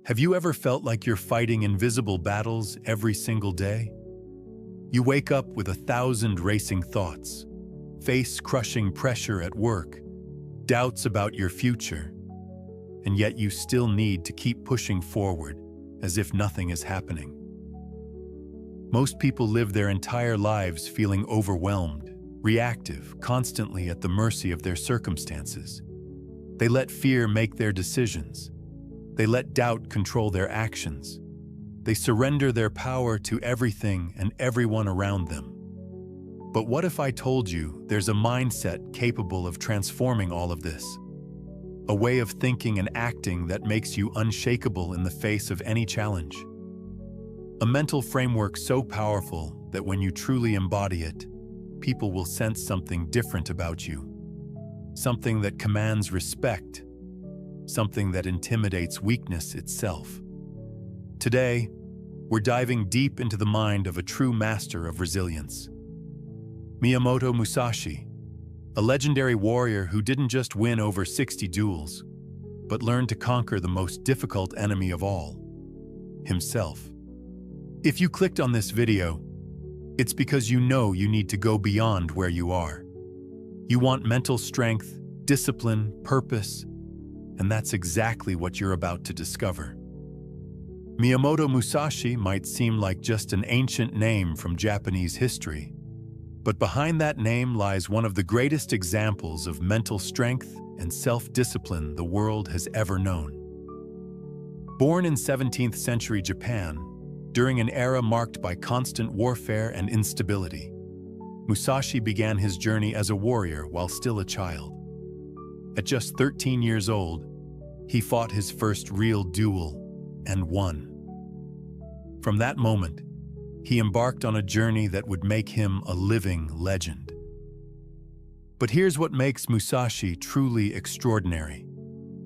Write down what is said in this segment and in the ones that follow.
Have you ever felt like you're fighting invisible battles every single day? You wake up with 1,000 racing thoughts, face crushing pressure at work, doubts about your future, and yet you still need to keep pushing forward as if nothing is happening. Most people live their entire lives feeling overwhelmed, reactive, constantly at the mercy of their circumstances. They let fear make their decisions. They let doubt control their actions. They surrender their power to everything and everyone around them. But what if I told you there's a mindset capable of transforming all of this? A way of thinking and acting that makes you unshakable in the face of any challenge. A mental framework so powerful that when you truly embody it, people will sense something different about you. Something that commands respect. Something that intimidates weakness itself. Today, we're diving deep into the mind of a true master of resilience. Miyamoto Musashi, a legendary warrior who didn't just win over 60 duels, but learned to conquer the most difficult enemy of all, himself. If you clicked on this video, it's because you know you need to go beyond where you are. You want mental strength, discipline, purpose, and that's exactly what you're about to discover. Miyamoto Musashi might seem like just an ancient name from Japanese history, but behind that name lies one of the greatest examples of mental strength and self-discipline the world has ever known. Born in 17th century Japan, during an era marked by constant warfare and instability, Musashi began his journey as a warrior while still a child. At just 13 years old, he fought his first real duel and won. From that moment, he embarked on a journey that would make him a living legend. But here's what makes Musashi truly extraordinary.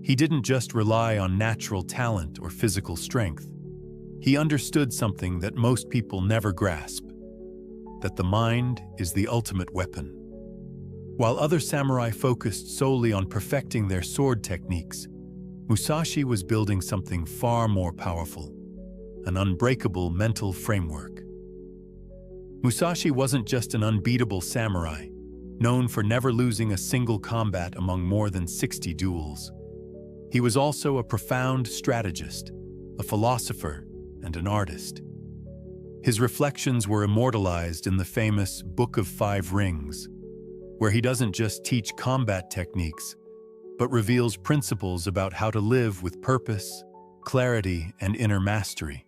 He didn't just rely on natural talent or physical strength. He understood something that most people never grasp, that the mind is the ultimate weapon. While other samurai focused solely on perfecting their sword techniques, Musashi was building something far more powerful, an unbreakable mental framework. Musashi wasn't just an unbeatable samurai, known for never losing a single combat among more than 60 duels. He was also a profound strategist, a philosopher, and an artist. His reflections were immortalized in the famous Book of Five Rings, where he doesn't just teach combat techniques, but reveals principles about how to live with purpose, clarity, and inner mastery.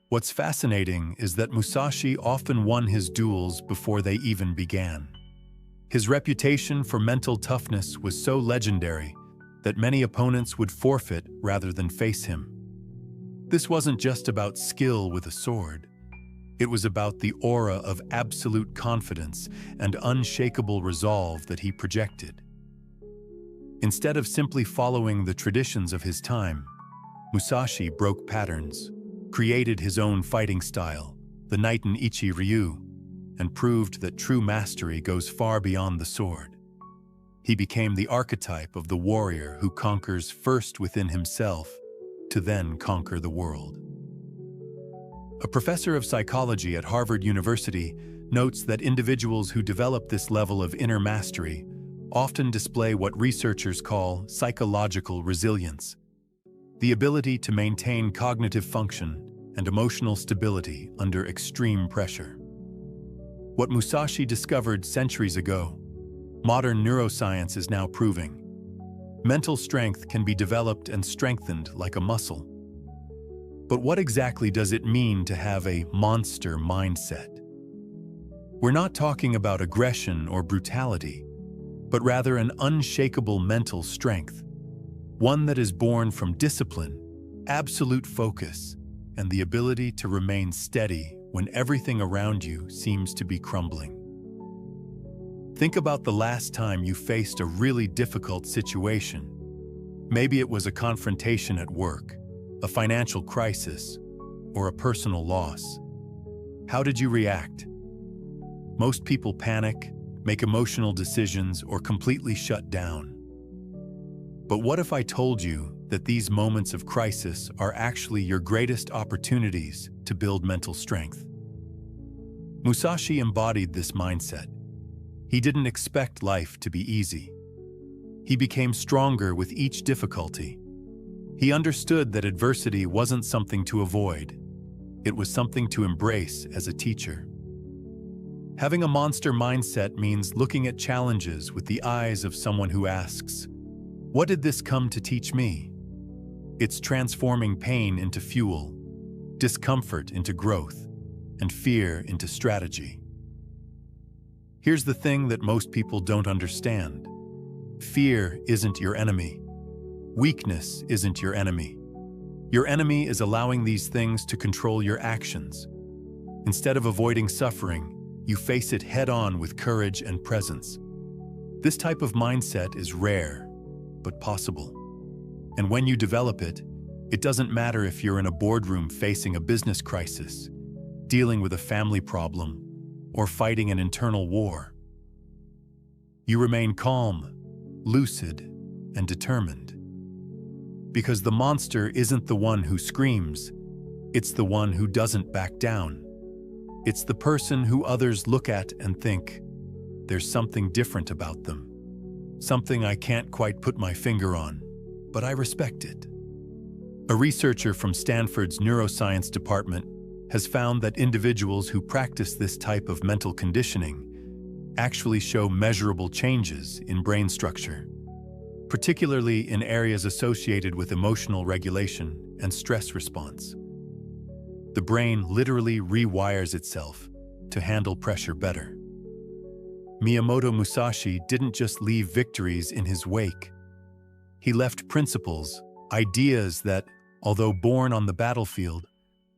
What's fascinating is that Musashi often won his duels before they even began. His reputation for mental toughness was so legendary that many opponents would forfeit rather than face him. This wasn't just about skill with a sword. It was about the aura of absolute confidence and unshakable resolve that he projected. Instead of simply following the traditions of his time, Musashi broke patterns, created his own fighting style, the Nieten-ichi Ryu, and proved that true mastery goes far beyond the sword. He became the archetype of the warrior who conquers first within himself to then conquer the world. A professor of psychology at Harvard University notes that individuals who develop this level of inner mastery often display what researchers call psychological resilience, the ability to maintain cognitive function and emotional stability under extreme pressure. What Musashi discovered centuries ago, modern neuroscience is now proving. Mental strength can be developed and strengthened like a muscle. But what exactly does it mean to have a monster mindset? We're not talking about aggression or brutality, but rather an unshakable mental strength, one that is born from discipline, absolute focus, and the ability to remain steady when everything around you seems to be crumbling. Think about the last time you faced a really difficult situation. Maybe it was a confrontation at work, a financial crisis, or a personal loss. How did you react? Most people panic, make emotional decisions, or completely shut down. But what if I told you that these moments of crisis are actually your greatest opportunities to build mental strength. Musashi embodied this mindset. He didn't expect life to be easy. He became stronger with each difficulty. He understood that adversity wasn't something to avoid. It was something to embrace as a teacher. Having a monster mindset means looking at challenges with the eyes of someone who asks, "What did this come to teach me?" It's transforming pain into fuel, discomfort into growth, and fear into strategy. Here's the thing that most people don't understand. Fear isn't your enemy. Weakness isn't your enemy. Your enemy is allowing these things to control your actions. Instead of avoiding suffering, you face it head-on with courage and presence. This type of mindset is rare, but possible. And when you develop it, it doesn't matter if you're in a boardroom facing a business crisis, dealing with a family problem, or fighting an internal war. You remain calm, lucid, and determined. Because the monster isn't the one who screams, it's the one who doesn't back down. It's the person who others look at and think, "There's something different about them. Something I can't quite put my finger on, but I respect it." A researcher from Stanford's neuroscience department has found that individuals who practice this type of mental conditioning actually show measurable changes in brain structure, particularly in areas associated with emotional regulation and stress response. The brain literally rewires itself to handle pressure better. Miyamoto Musashi didn't just leave victories in his wake. He left principles, ideas that, although born on the battlefield,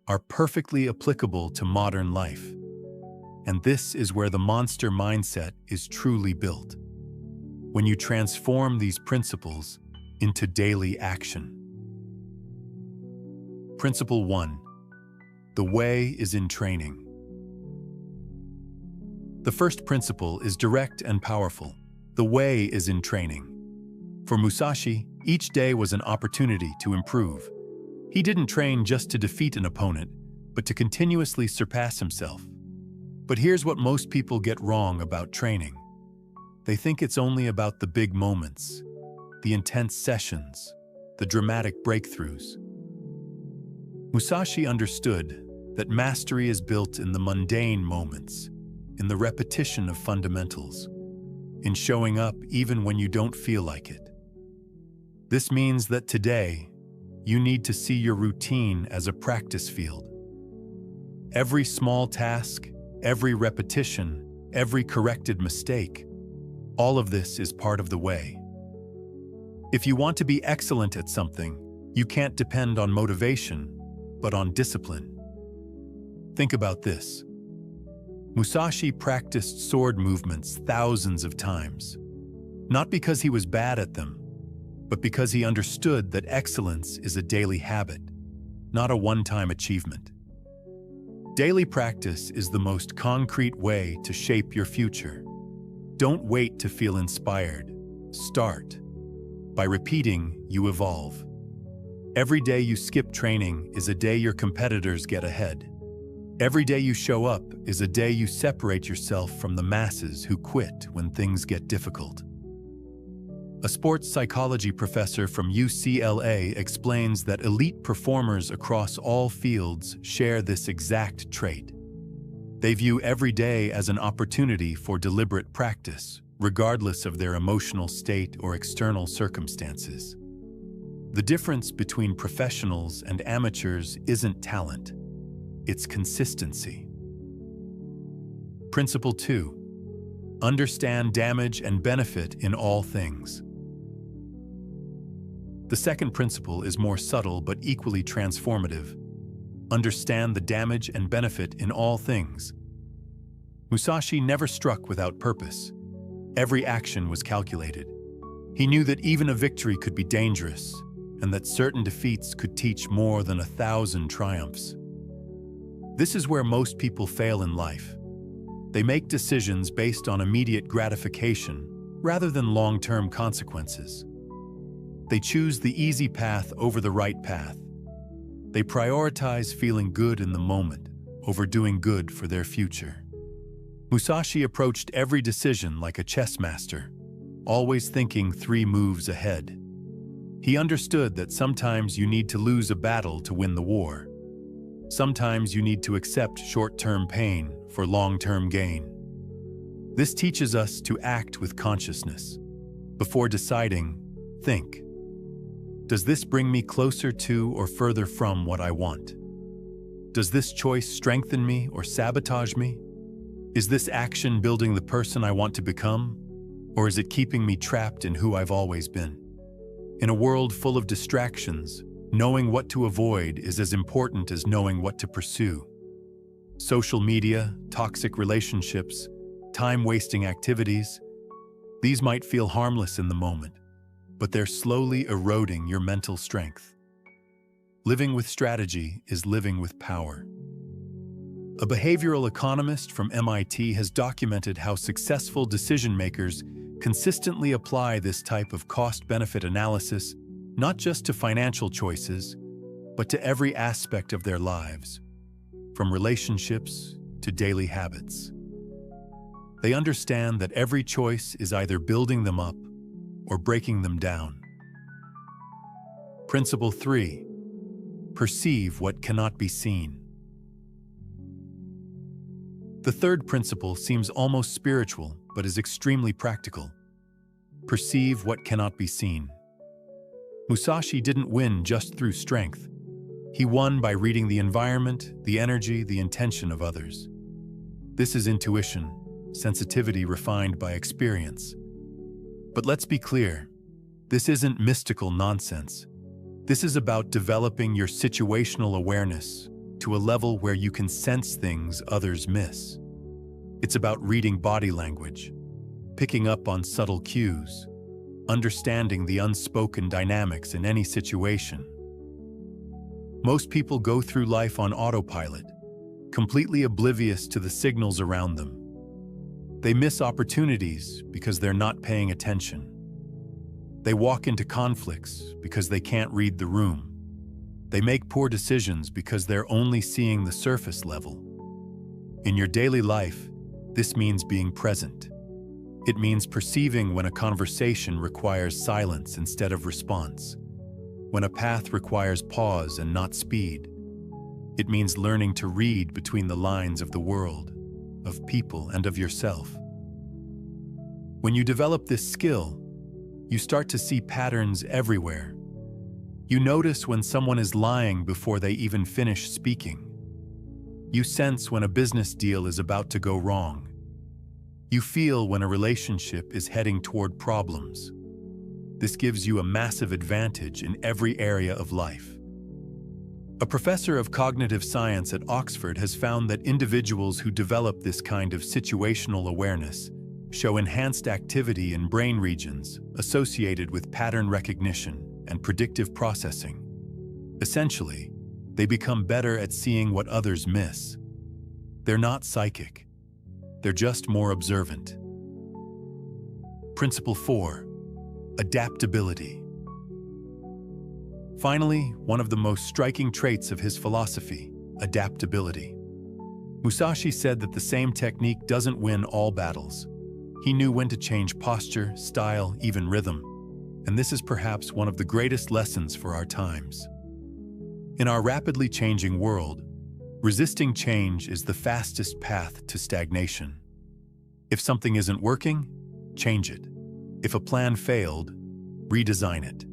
are perfectly applicable to modern life. And this is where the monster mindset is truly built. When you transform these principles into daily action. Principle 1. The way is in training. The first principle is direct and powerful. The way is in training. For Musashi, each day was an opportunity to improve. He didn't train just to defeat an opponent, but to continuously surpass himself. But here's what most people get wrong about training. They think it's only about the big moments, the intense sessions, the dramatic breakthroughs. Musashi understood that mastery is built in the mundane moments, in the repetition of fundamentals, in showing up even when you don't feel like it. This means that today, you need to see your routine as a practice field. Every small task, every repetition, every corrected mistake, all of this is part of the way. If you want to be excellent at something, you can't depend on motivation, but on discipline. Think about this. Musashi practiced sword movements thousands of times, not because he was bad at them, but because he understood that excellence is a daily habit, not a one-time achievement. Daily practice is the most concrete way to shape your future. Don't wait to feel inspired. Start. By repeating, you evolve. Every day you skip training is a day your competitors get ahead. Every day you show up is a day you separate yourself from the masses who quit when things get difficult. A sports psychology professor from UCLA explains that elite performers across all fields share this exact trait. They view every day as an opportunity for deliberate practice, regardless of their emotional state or external circumstances. The difference between professionals and amateurs isn't talent, it's consistency. Principle 2. Understand damage and benefit in all things. The second principle is more subtle but equally transformative. Understand the damage and benefit in all things. Musashi never struck without purpose. Every action was calculated. He knew that even a victory could be dangerous, and that certain defeats could teach more than 1,000 triumphs. This is where most people fail in life. They make decisions based on immediate gratification rather than long-term consequences. They choose the easy path over the right path. They prioritize feeling good in the moment over doing good for their future. Musashi approached every decision like a chess master, always thinking 3 moves ahead. He understood that sometimes you need to lose a battle to win the war. Sometimes you need to accept short-term pain for long-term gain. This teaches us to act with consciousness. Before deciding, think. Does this bring me closer to or further from what I want? Does this choice strengthen me or sabotage me? Is this action building the person I want to become? Or is it keeping me trapped in who I've always been? In a world full of distractions, knowing what to avoid is as important as knowing what to pursue. Social media, toxic relationships, time-wasting activities, these might feel harmless in the moment, but they're slowly eroding your mental strength. Living with strategy is living with power. A behavioral economist from MIT has documented how successful decision-makers consistently apply this type of cost-benefit analysis, not just to financial choices, but to every aspect of their lives, from relationships to daily habits. They understand that every choice is either building them up or breaking them down. Principle 3. Perceive what cannot be seen. The third principle seems almost spiritual, but is extremely practical. Perceive what cannot be seen. Musashi didn't win just through strength. He won by reading the environment, the energy, the intention of others. This is intuition, sensitivity refined by experience. But let's be clear, this isn't mystical nonsense. This is about developing your situational awareness to a level where you can sense things others miss. It's about reading body language, picking up on subtle cues, understanding the unspoken dynamics in any situation. Most people go through life on autopilot, completely oblivious to the signals around them. They miss opportunities because they're not paying attention. They walk into conflicts because they can't read the room. They make poor decisions because they're only seeing the surface level. In your daily life, this means being present. It means perceiving when a conversation requires silence instead of response, when a path requires pause and not speed. It means learning to read between the lines of the world, of people, and of yourself. When you develop this skill, you start to see patterns everywhere. You notice when someone is lying before they even finish speaking. You sense when a business deal is about to go wrong. You feel when a relationship is heading toward problems. This gives you a massive advantage in every area of life. A professor of cognitive science at Oxford has found that individuals who develop this kind of situational awareness show enhanced activity in brain regions associated with pattern recognition and predictive processing. Essentially, they become better at seeing what others miss. They're not psychic. They're just more observant. Principle 4. Adaptability. Finally, one of the most striking traits of his philosophy, adaptability. Musashi said that the same technique doesn't win all battles. He knew when to change posture, style, even rhythm, and this is perhaps one of the greatest lessons for our times. In our rapidly changing world, resisting change is the fastest path to stagnation. If something isn't working, change it. If a plan failed, redesign it.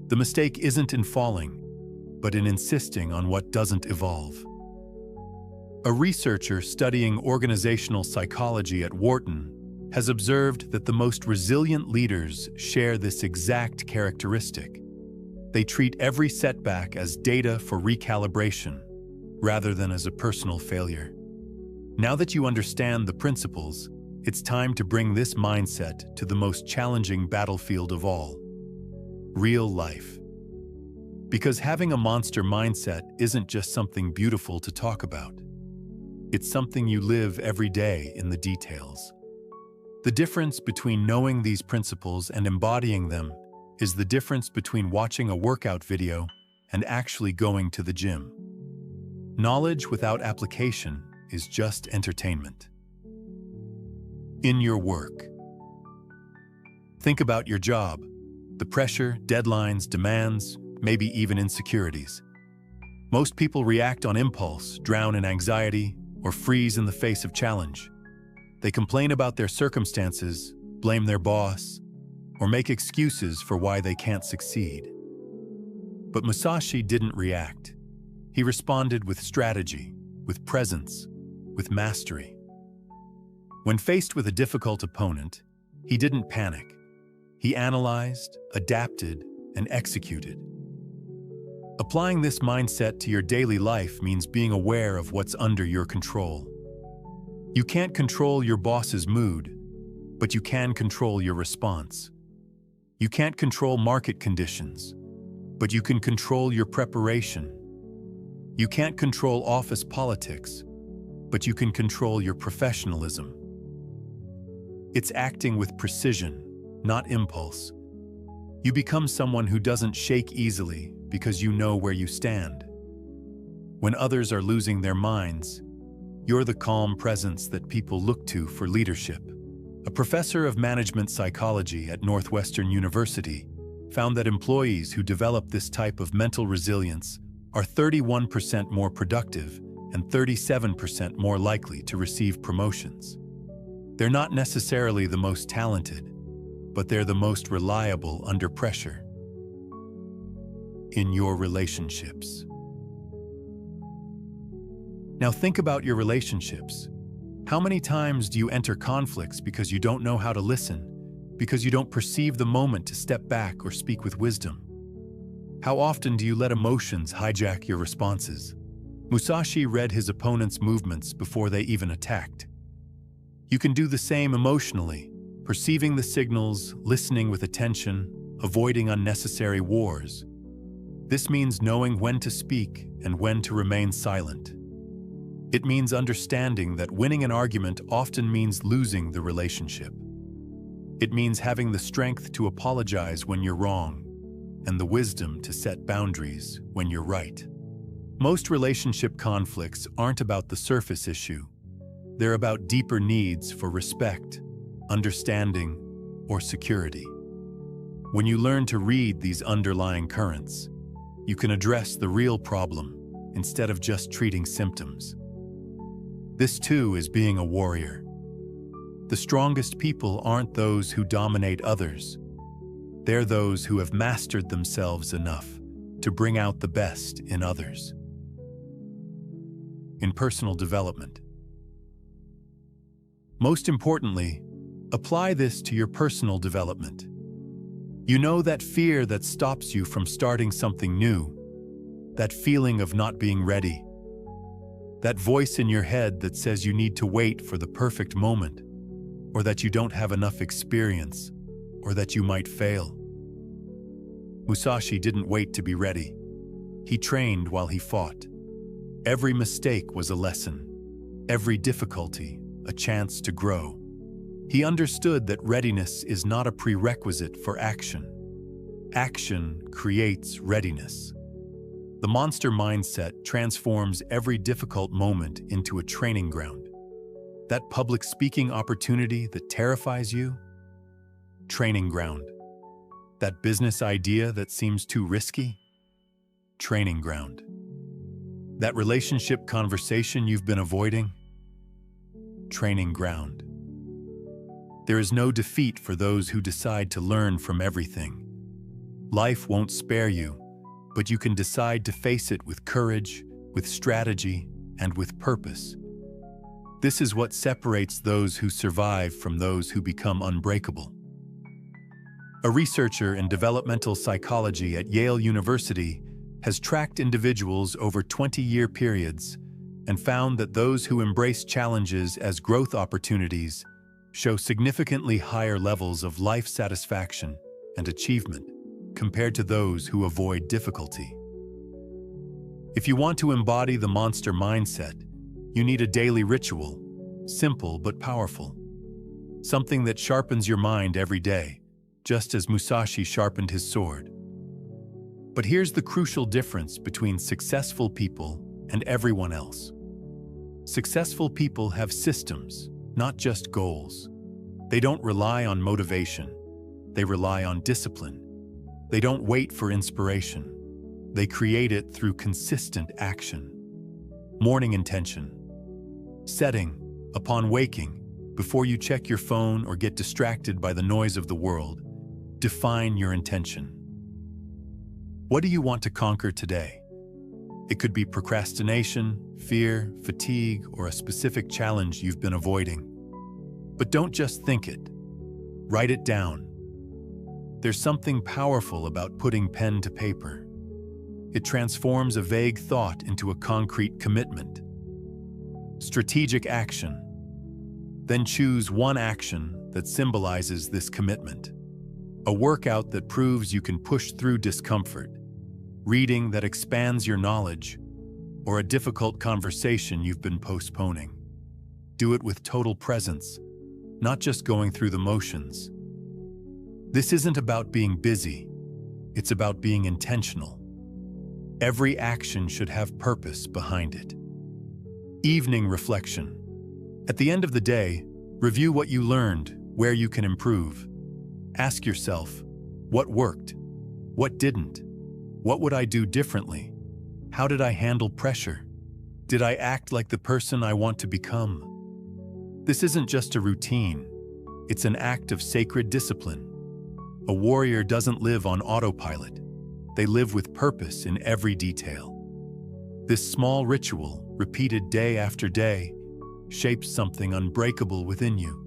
The mistake isn't in falling, but in insisting on what doesn't evolve. A researcher studying organizational psychology at Wharton has observed that the most resilient leaders share this exact characteristic. They treat every setback as data for recalibration, rather than as a personal failure. Now that you understand the principles, it's time to bring this mindset to the most challenging battlefield of all, real life. Because having a monster mindset isn't just something beautiful to talk about. It's something you live every day in the details. The difference between knowing these principles and embodying them is the difference between watching a workout video and actually going to the gym. Knowledge without application is just entertainment. In your work. Think about your job, the pressure, deadlines, demands, maybe even insecurities. Most people react on impulse, drown in anxiety, or freeze in the face of challenge. They complain about their circumstances, blame their boss, or make excuses for why they can't succeed. But Musashi didn't react. He responded with strategy, with presence, with mastery. When faced with a difficult opponent, he didn't panic. He analyzed, adapted, and executed. Applying this mindset to your daily life means being aware of what's under your control. You can't control your boss's mood, but you can control your response. You can't control market conditions, but you can control your preparation. You can't control office politics, but you can control your professionalism. It's acting with precision, not impulse. You become someone who doesn't shake easily because you know where you stand. When others are losing their minds, you're the calm presence that people look to for leadership. A professor of management psychology at Northwestern University found that employees who develop this type of mental resilience are 31% more productive and 37% more likely to receive promotions. They're not necessarily the most talented, but they're the most reliable under pressure. In your relationships. Now think about your relationships. How many times do you enter conflicts because you don't know how to listen, because you don't perceive the moment to step back or speak with wisdom? How often do you let emotions hijack your responses? Musashi read his opponent's movements before they even attacked. You can do the same emotionally, perceiving the signals, listening with attention, avoiding unnecessary wars. This means knowing when to speak and when to remain silent. It means understanding that winning an argument often means losing the relationship. It means having the strength to apologize when you're wrong and the wisdom to set boundaries when you're right. Most relationship conflicts aren't about the surface issue. They're about deeper needs for respect, understanding, or security. When you learn to read these underlying currents, you can address the real problem instead of just treating symptoms. This too is being a warrior. The strongest people aren't those who dominate others. They're those who have mastered themselves enough to bring out the best in others. In personal development. Most importantly, apply this to your personal development. You know that fear that stops you from starting something new, that feeling of not being ready, that voice in your head that says you need to wait for the perfect moment, or that you don't have enough experience, or that you might fail. Musashi didn't wait to be ready. He trained while he fought. Every mistake was a lesson, every difficulty a chance to grow. He understood that readiness is not a prerequisite for action. Action creates readiness. The monster mindset transforms every difficult moment into a training ground. That public speaking opportunity that terrifies you? Training ground. That business idea that seems too risky? Training ground. That relationship conversation you've been avoiding? Training ground. There is no defeat for those who decide to learn from everything. Life won't spare you, but you can decide to face it with courage, with strategy, and with purpose. This is what separates those who survive from those who become unbreakable. A researcher in developmental psychology at Yale University has tracked individuals over 20-year periods and found that those who embrace challenges as growth opportunities show significantly higher levels of life satisfaction and achievement compared to those who avoid difficulty. If you want to embody the monster mindset, you need a daily ritual, simple but powerful. Something that sharpens your mind every day, just as Musashi sharpened his sword. But here's the crucial difference between successful people and everyone else. Successful people have systems, not just goals. They don't rely on motivation. They rely on discipline. They don't wait for inspiration. They create it through consistent action. Morning intention. Setting, upon waking, before you check your phone or get distracted by the noise of the world, define your intention. What do you want to conquer today? It could be procrastination, fear, fatigue, or a specific challenge you've been avoiding. But don't just think it. Write it down. There's something powerful about putting pen to paper. It transforms a vague thought into a concrete commitment. Strategic action. Then choose one action that symbolizes this commitment. A workout that proves you can push through discomfort, reading that expands your knowledge, or a difficult conversation you've been postponing. Do it with total presence, not just going through the motions. This isn't about being busy, it's about being intentional. Every action should have purpose behind it. Evening reflection. At the end of the day, review what you learned, where you can improve. Ask yourself, what worked? What didn't? What would I do differently? How did I handle pressure? Did I act like the person I want to become? This isn't just a routine. It's an act of sacred discipline. A warrior doesn't live on autopilot. They live with purpose in every detail. This small ritual, repeated day after day, shapes something unbreakable within you.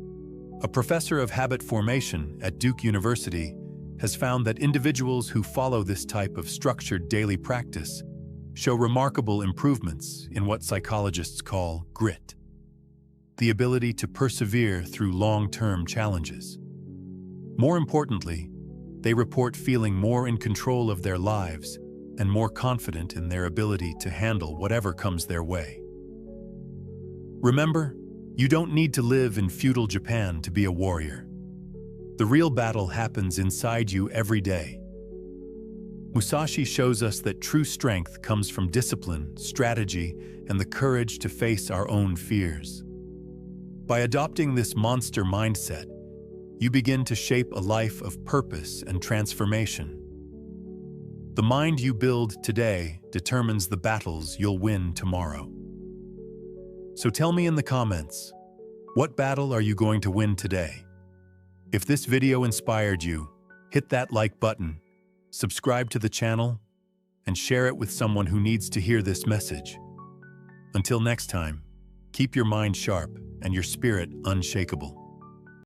A professor of habit formation at Duke University has found that individuals who follow this type of structured daily practice show remarkable improvements in what psychologists call grit, the ability to persevere through long-term challenges. More importantly, they report feeling more in control of their lives and more confident in their ability to handle whatever comes their way. Remember, you don't need to live in feudal Japan to be a warrior. The real battle happens inside you every day. Musashi shows us that true strength comes from discipline, strategy, and the courage to face our own fears. By adopting this monster mindset, you begin to shape a life of purpose and transformation. The mind you build today determines the battles you'll win tomorrow. So tell me in the comments, what battle are you going to win today? If this video inspired you, hit that like button, subscribe to the channel, and share it with someone who needs to hear this message. Until next time, keep your mind sharp and your spirit unshakable.